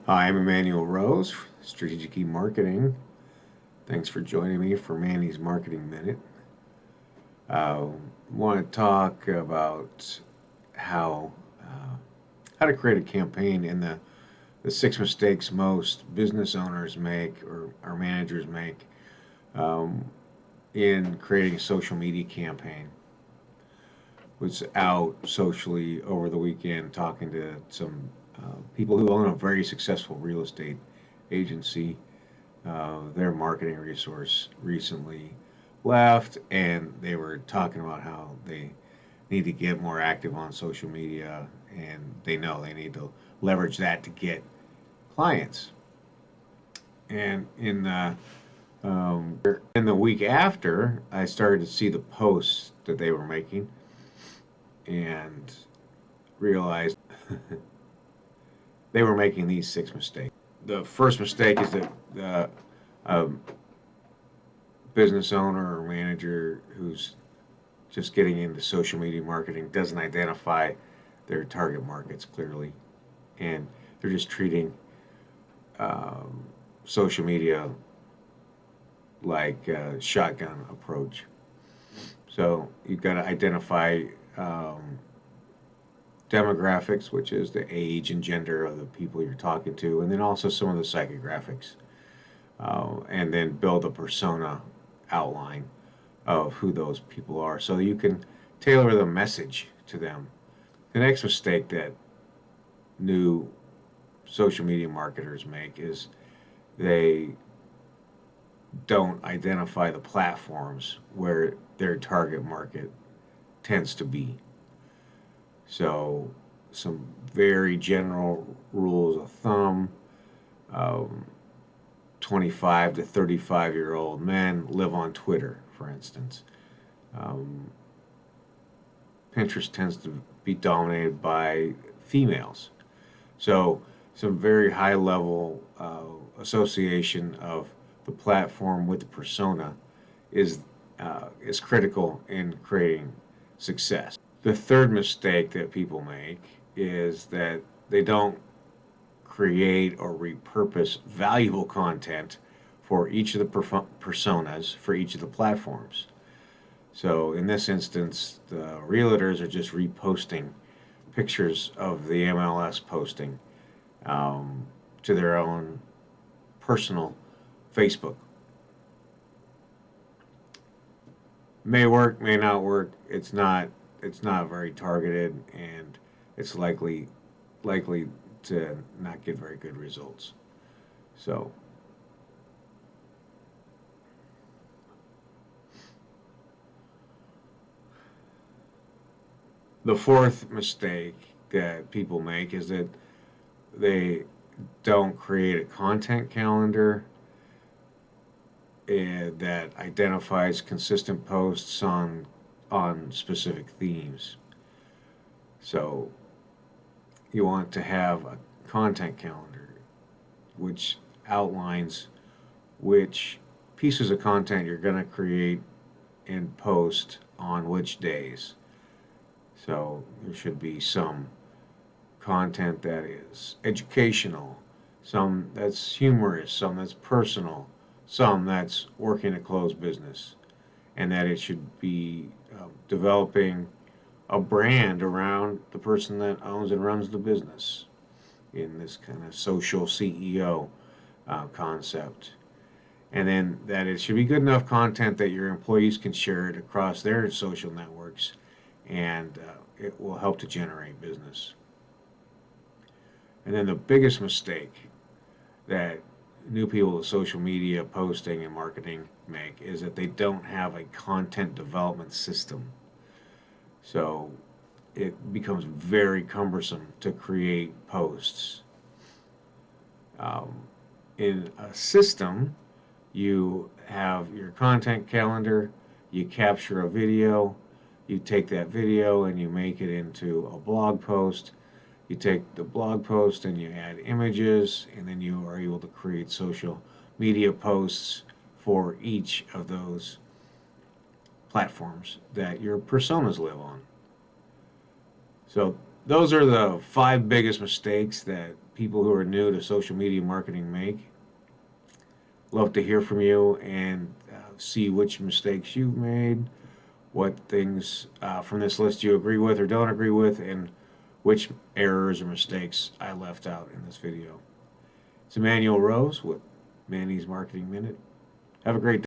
Hi, I'm Emmanuel Rose, Strategic E-Marketing. Thanks for joining me for Manny's Marketing Minute. I want to talk about how uh, how to create a campaign and the six mistakes most business owners make or managers make um, in creating a social media campaign. Was out socially over the weekend talking to some people who own a very successful real estate agency. Their marketing resource recently left, and they were talking about how they need to get more active on social media, and they know they need to leverage that to get clients. And in the week after, I started to see the posts that they were making, and realized they were making these six mistakes. The first mistake is that a business owner or manager who's just getting into social media marketing doesn't identify their target markets clearly, and they're just treating um, social media like a shotgun approach. So you've got to identify um, demographics, which is the age and gender of the people you're talking to, and then also some of the psychographics, and then build a persona outline of who those people are so you can tailor the message to them. The next mistake that new social media marketers make is they don't identify the platforms where their target market tends to be. So, some very general rules of thumb: um, 25 to 35-year-old men live on Twitter, for instance. Um, Pinterest tends to be dominated by females. So, some very high level association of the platform with the persona is is critical in creating success. The third mistake that people make is that they don't create or repurpose valuable content for each of the personas for each of the platforms. So in this instance, the realtors are just reposting pictures of the MLS posting um, to their own personal Facebook. May work, may not work. It's not very targeted, and it's likely to not get very good results. So the fourth mistake that people make is that they don't create a content calendar that identifies consistent posts on specific themes. So you want to have a content calendar which outlines which pieces of content you're going to create and post on which days. So there should be some content that is educational, some that's humorous, some that's personal, some that's working to close business, and that it should be developing a brand around the person that owns and runs the business in this kind of social CEO concept. And then that it should be good enough content that your employees can share it across their social networks, and it will help to generate business. And then the biggest mistake that new people with social media posting and marketing make is that they don't have a content development system. So it becomes very cumbersome to create posts. Um, in a system, you have your content calendar, you capture a video, you take that video and you make it into a blog post. You take the blog post and you add images, and then you are able to create social media posts for each of those platforms that your personas live on. So those are the five biggest mistakes that people who are new to social media marketing make. Love to hear from you and see which mistakes you've made, what things from this list you agree with or don't agree with, and which errors or mistakes I left out in this video. It's Emmanuel Rose with Manny's Marketing Minute. Have a great day.